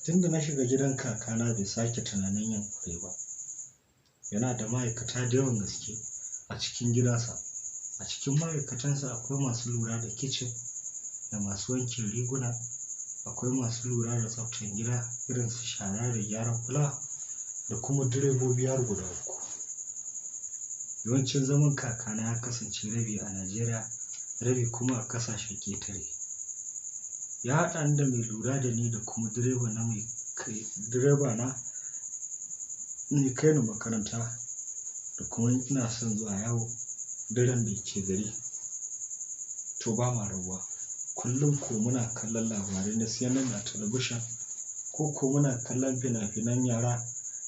Tunda na shiga gidan kakana bai sake tunanin yin aure ba. Yana da ma'aikata da yawan gaske a cikin gidansa. A cikin ma'aikatansa akwai masu lura da kicin da masu wankin riguna, akwai masu lura da tsaftar gida irin su shara da gyaran fulawa da kuma direbobi har guda uku. Yawancin zaman kakana ya kasance rabi a Najeriya, rabi kuma a ƙasashen ƙetare. Ya haɗa ni da mai lura da ni da kuma direba na mai kai ni makaranta da kuma ina son zuwa yawo daren da yake gari. To ba ma rabuwa. Kullum ko muna kallon labarai na CNN a talabishin ko muna kallon fina-finan yara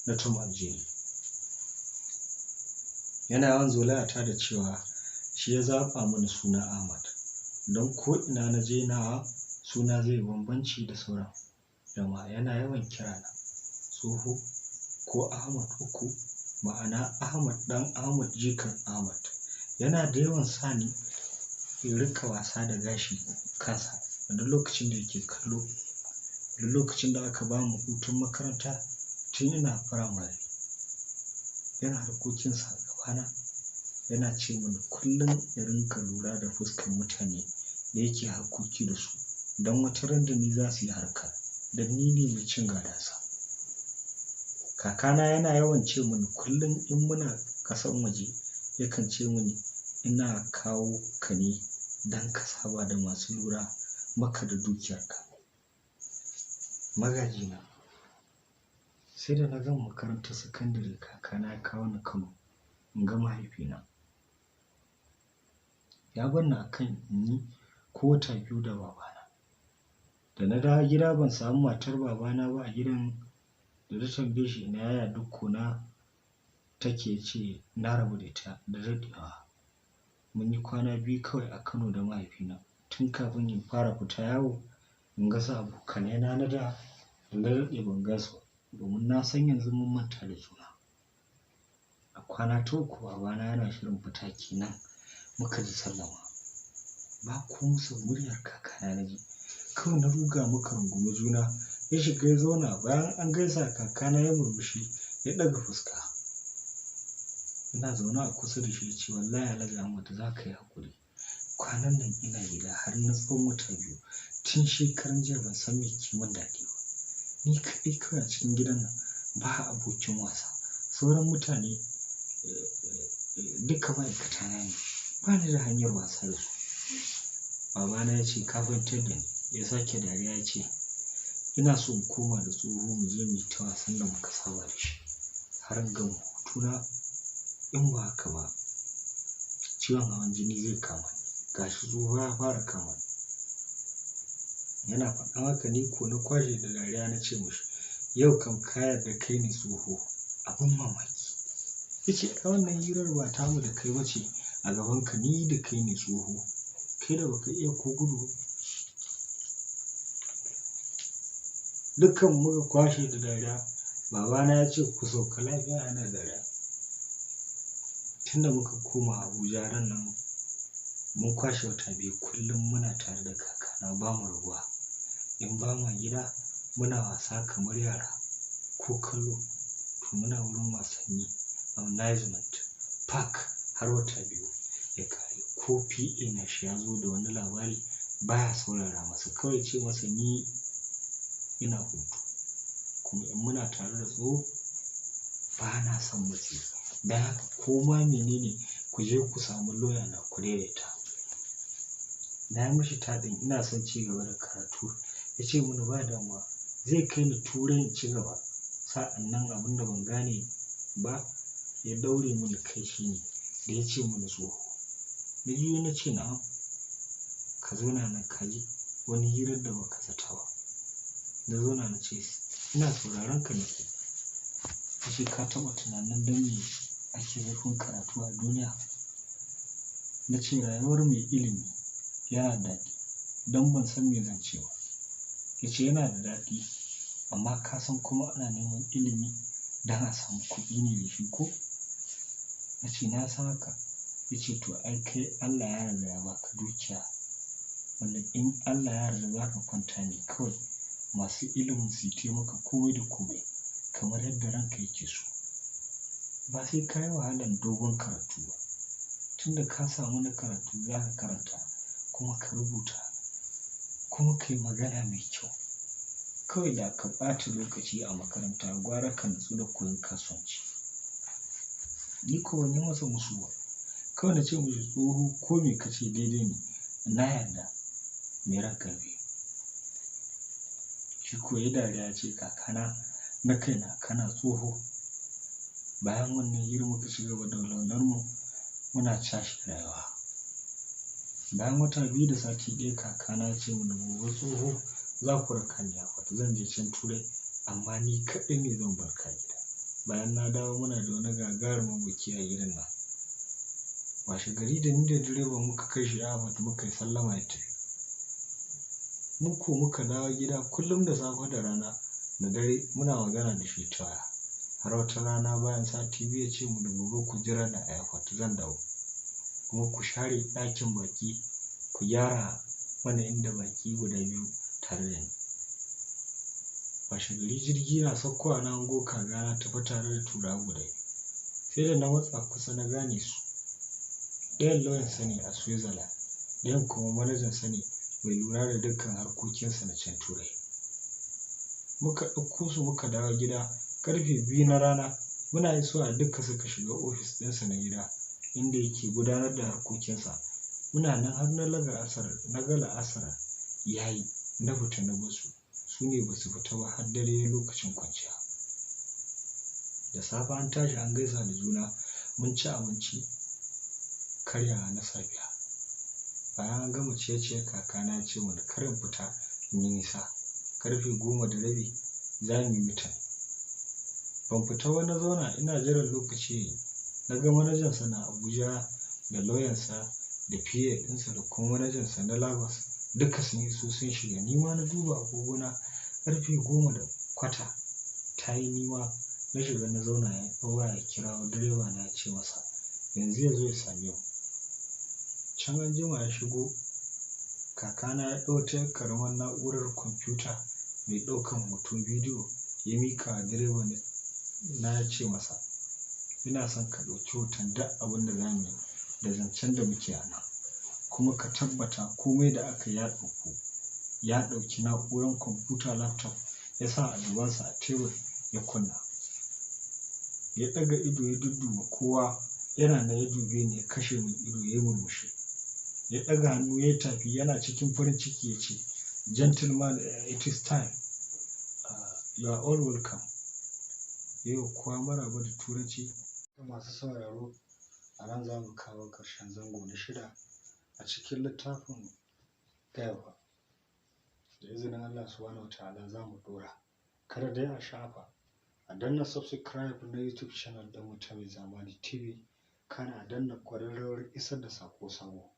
na Tom and Jerry. Yana yawan zolayata da cewa shi ya zaɓa mini suna Ahmad. Don ko ina na je nawa suna zai yi bambanci da sauran jama'a. Yana yawan kirana tsoho ko Ahmad uku, ma'ana Ahmad ɗan Ahmad jikan Ahmad. Yana da yawan sa ni in riƙa wasa da gashi kansa a duk lokacin da yake kallo. Duk lokacin da aka bamu hutun makaranta tun ina firamare, yana harkokinsa a gabana. Yana ce mini kullum in rinƙa lura da fuskar mutane da yake harkoki da su don wataran da ni za su yi harka da ni ne mai cin gadansa. Kakana yana yawan ce mini kullum in muna ƙasan waje yakan ce mini ina kawo ka ne don ka saba da masu lura maka da dukiyarka. Magajina. Sai da na gama makarantar sakandare kakana ya kawo ni Kano in ga mahaifina. Ya bar ni a kan in yi ko wata biyu da babana. Da na dawo gida ban samu matar babana ba a gidan. Da na tambaye shi ina yaya dukkuna take ce na rabu da ita da daɗewa. Mun yi kwana biyu kawai a Kano da mahaifina tun kafin in fara fita yawo in ga su abokanaina na da na daɗe ban gan su ba domin na san yanzu mun manta da juna. A kwana ta uku babana yana shirin fita kenan muka ji sallama. Ba ko musu muryar kakana na ji. Kawai na ruga muka rungumi juna. Ya shiga ya zauna bayan an gaisa kakana ya murmushi ya ɗaga fuska. Ina zaune a kusa da shi ya ce wallahi Alhaji Ahmad za ka yi haƙuri. Kwanan nan ina gida har na tsawon wata biyu tun shekaran jiya ban san me ke mun daɗi ba. Ni kaɗai kawai a cikin gidan nan ba abokin wasa. Sauran mutane duka ma'aikatana ne. Ba ni da hanyar wasa da su. Babana ya ce ka kwantar da ni. Ya sake dariya ya ce ina so in koma da tsoho mu je mu yi ta wasan da muka saba da shi har in gama hutuna. In ba haka ba ciwon hawan jini zai kama ni. Gashi tsoho ya fara kama ni. Yana faɗan haka ni ko na kwashe da dariya na ce mashi yau kam ka yarda kai ne tsoho abin mamaki. Ya ce a wannan hirar ba tamu da kai ba ce a gabanka ni da kai ne tsoho. Kai da baka iya ko gudu. Dukkan muka kwashe da dariya. Babana ya ce ku sauka lafiya ana dariya. Tunda muka koma Abuja ran nan mun kwashe wata biyu kullum muna tare da kakana ba mu rabuwa. In ba ma gida muna wasa kamar yara ko kallo to muna wurin wasanni amusement park har wata biyu ya ƙare. Ko PA na shi ya zo da wani labari baya saurara masa kawai ce masa ni ina hutu. Kuma in muna tare da tsoho ba na son matsi. Dan haka ko ma menene ku je ku samu lawyer na ku daidaita. Na yi mashi taɗin ina son ci gaba da karatu. Ya ce mini ba damuwa zai kai ni Turai in ci gaba. Sa'an nan abin da ban gane ba ya daure mini kai shi ne da ya ce mini tsoho. Na juyo na ce na'am. Ka zauna nan ka ji wani hirar da baka zata ba. Na zauna na ce ina sauraron ka nake. Ya ce ka taɓa tunanin don me ake zurfin karatu a duniya? Na ce rayuwar mai ilimi yana daɗi don ban san me zan ce ba. Ya ce yana da daɗi amma ka san kuma ana neman ilimi don a samu kuɗi ne da shi ko? Na ce na san haka. Ya ce to ai kai Allah ya yarda ya baka dukiya wanda in Allah ya yarda za ka kwanta ne kawai masu ilimin su taimaka komai da komai kamar yadda ranka yake so. Ba sai ka yi wahalar dogon karatu ba. Tunda ka samu na karatu za ka karanta kuma ka rubuta kuma ka yi magana mai kyau. Kawai da ka ɓata lokaci a makaranta gwara ka natsu da koyon kasuwanci. Ni ko ban yi masa musu ba. Kawai na ce mishi tsoho ko me ka ce daidai ne, na yarda me ranka biyu. Shi ko ya dariya ya ce kakana na kaina kana tsoho. Bayan wannan hira muka ci gaba da walwalarmu muna cashe rayuwa. Bayan wata 2 da sati ɗaya kakana ya ce mini gobe tsoho za ku raka ni airport zan je can Turai amma ni kaɗai ne zan bar ka gida. Bayan na dawo muna da wani gagarumin biki a gidan nan. Washe gari da ni da direban muka kai shi airport muka yi sallama ya tafi. Mu ko muka dawo gida kullum da safe da rana da dare muna magana da shi ta waya. Har wata rana bayan sati 2 ya ce mu da gobe ku jira da airport zan dawo. Kuma ku share ɗakin baƙi ku gyara mana inda baƙi guda 2 tare da ni. Washe gari jirgi na saukowa na hango kaga na tafi tare da turawa guda 2. Sai da na matsa kusa na gane su. Ɗayan lauyansa ne a Switzerland, ɗayan kuma manajansa ne mai lura da dukkan harkokinsa na can Turai. Muka ɗauko su muka dawo gida ƙarfe 2 na rana. Muna isowa duka suka shiga ofis ɗinsa na gida inda yake gudanar da harkokinsa. Muna nan har na ga la'asar ya yi na fita na basu. Su ne ba su fita ba har dare lokacin kwanciya. Da safe an tashi an gaisa da juna mun ci abinci karyawa na safiya. Bayan an gama ciye-ciye kakana ya ce mana kar in fita in yi nisa. Ƙarfe 10:30 za mu yi mitin. Ban fita ba na zauna ina jiran lokaci yayi. Na ga manajansa na Abuja da lauyansa da PA ɗinsa da kuma manajansa na Lagos duka sun iso sun shiga. Ni ma na duba agogona ƙarfe 10:15 ta yi ni ma na shiga na zauna ya ɗau waya ya kirawo direba na ya ce masa yanzu ya zo ya same mu. Can anjima ya shigo kakana ya ɗau wata ƙaramar na'urar kwamfuta mai ɗaukan hoton bidiyo ya miƙa wa direba na ya ce masa ina son ka ɗauki hoton duk abin da za mu yi da zancen da muke a nan. Kuma ka tabbata komai da aka ya ɗauko. Ya ɗauki na'urar kwamfuta laptop ya sa a gabansa a tebur ya kunna. Ya ɗaga ido ya dudduba kowa yana na ya dube ni ya kashe min ido ya yi murmushi. Ya ɗaga hannu ya yi tafi yana cikin farin ciki ya ce gentleman it is time. You are all welcome. Yau kowa maraba da turanci. Masu sauraro a nan za mu kawo ƙarshen zango na 6 a cikin littafin Gaiwa. Da izinin Allah subhanahu wa ta'ala za mu ɗora. Kada dai a shafa a danna subscribe na YouTube channel ɗin mu ta Mai Zamani TV kana danna ƙwararrawar isar da sako sabo.